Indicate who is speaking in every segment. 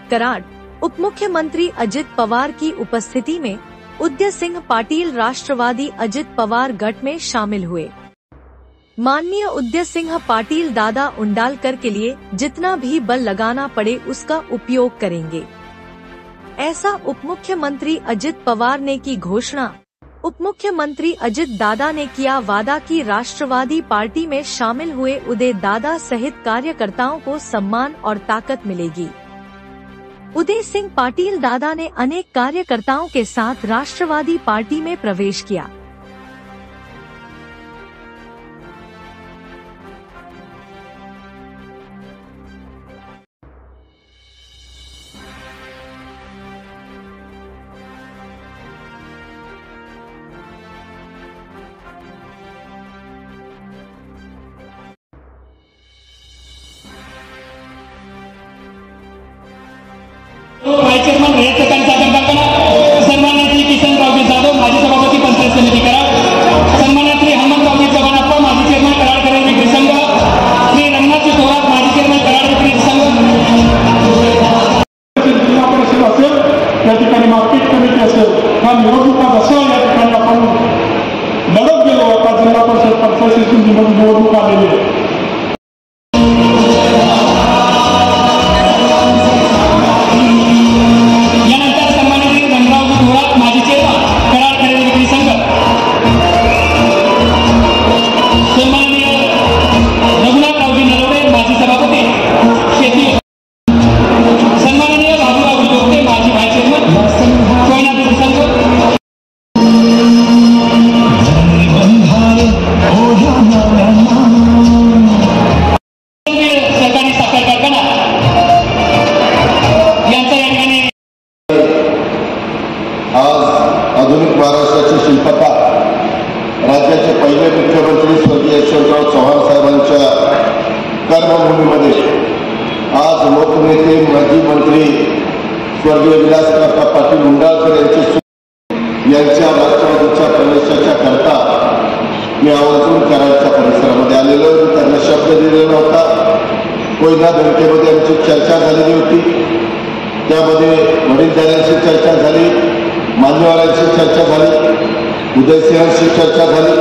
Speaker 1: कराड। उप मुख्यमंत्री अजित पवार की उपस्थिति में उदय सिंह पाटिल राष्ट्रवादी अजित पवार गठ में शामिल हुए। माननीय उदय सिंह पाटिल दादा उंडालकर के लिए जितना भी बल लगाना पड़े उसका उपयोग करेंगे, ऐसा उप मुख्यमंत्री अजित पवार ने की घोषणा। उप मुख्यमंत्री अजित दादा ने किया वादा कि राष्ट्रवादी पार्टी में शामिल हुए उदय दादा सहित कार्यकर्ताओं को सम्मान और ताकत मिलेगी। उदय सिंह पाटिल दादा ने अनेक कार्यकर्ताओं के साथ राष्ट्रवादी पार्टी में प्रवेश किया।
Speaker 2: व्हाइस चेअरमन रेड सकाळी सादर करताना सन्माननीय श्री किशनरावजी जाधव माजी सभापती पंचायत समिती कराड, सन्माननीय श्री हनुमंतरावजी चव्हाणप्पा माजी चेअरमन कराड करेल विक्री संघ, श्री रंगनाथजी थोरात माजी चेअरमन कराड विक्री संघ, जिल्हा परिषद असेल या ठिकाणी मार्केट कमिटी असेल, हा निवडणुका जशा या ठिकाणी आपण लढत गेलो आता जिल्हा परिषद पंचायत निवडणूक आलेली आहे।
Speaker 3: आधुनिक महाराष्ट्राचे शिल्पकार राज्याचे पहिले मुख्यमंत्री स्वर्गीय यशवंतराव चव्हाण साहेबांच्या कर्मभूमीमध्ये आज लोकनेते माजी मंत्री स्वर्गीय विलासकाका पाटील उंडाळकर यांच्या राष्ट्रवादीच्या प्रवेशाच्या करता मी आवर्जून कराडच्या परिसरामध्ये आलेलो। त्यांना शब्द दिलेला होता। कोयना बँकेमध्ये आमची चर्चा झालेली होती, त्यामध्ये वडीलधाऱ्यांशी चर्चा झाली, मान्यवरांशी चर्चा झाली, उदयसिंहांशी चर्चा झाली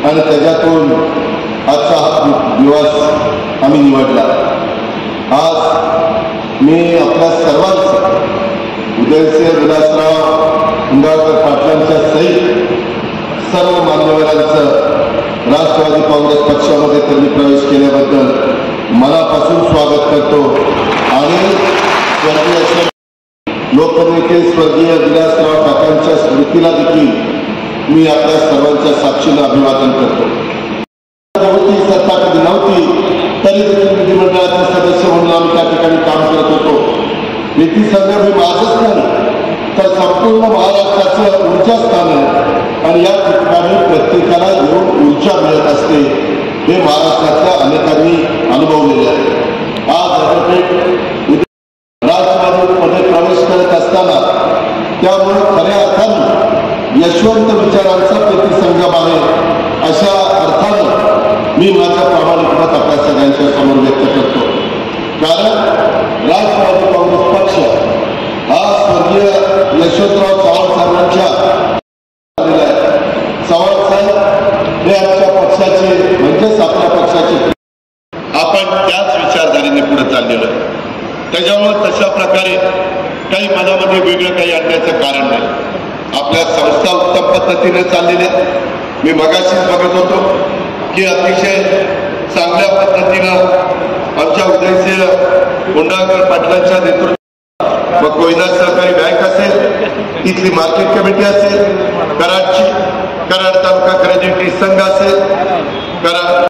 Speaker 3: आणि त्याच्यातून आजचा हा दिवस आम्ही निवडला। आज मी आपल्या सर्वांचं उदयसिंह विलासराव उंडाळकर पाटलांच्या सहित सर्व मान्यवरांचं राष्ट्रवादी काँग्रेस पक्षामध्ये त्यांनी प्रवेश केल्याबद्दल मनापासून स्वागत करतो आणि लोकनेते स्वर्गीय विलासराव काकांच्या स्मृतीला देखील मी आपल्या सर्वांच्या साक्षीने अभिवादन करतो। सत्ता कधी नव्हती तरी देखील विधिमंडळाचे सदस्य म्हणून आम्ही त्या ठिकाणी काम करत होतो। युती संघ हे माझंच नाही तर संपूर्ण महाराष्ट्राचं ऊर्जास्थान आहे आणि या ठिकाणी प्रत्येकाला येऊन ऊर्जा मिळत असते हे महाराष्ट्रातल्या अनेकांनी अनुभवलेले आहे। आज राष्ट्रवादीमध्ये प्रवेश करत असताना त्यामुळे खऱ्या अर्थाने यशवंत विचारांचा प्रतिसंगम आहे अशा अर्थाने मी माझा प्रामाणिक मत आपल्या सगळ्यांच्या समोर व्यक्त करतो। कारण राष्ट्रवादी काँग्रेस पक्ष हा स्वर्गीय यशवंतराव चव्हाण साहेबांच्या चव्हाण साहेब हे आमच्या पक्षाचे म्हणजेच आपल्या पक्षाचे आपण त्याच विचारधारेने पुढे चाललेलो आहे। त्याच्यामुळे तशा प्रकारे काही मनामध्ये वेगळं काही आणण्याचं कारण नाही। आपल्या संस्था उत्तम पद्धतीने चाललेल्या मी मगाशीच बघत होतो की अतिशय चांगल्या पद्धतीनं आमच्या उदयसिंह उंडाळकर पाटलांच्या नेतृत्वात मग कोयना सहकारी बँक असेल, इथली मार्केट कमिटी असेल, कराड तालुका क्रेडिट संघ असेल, कराड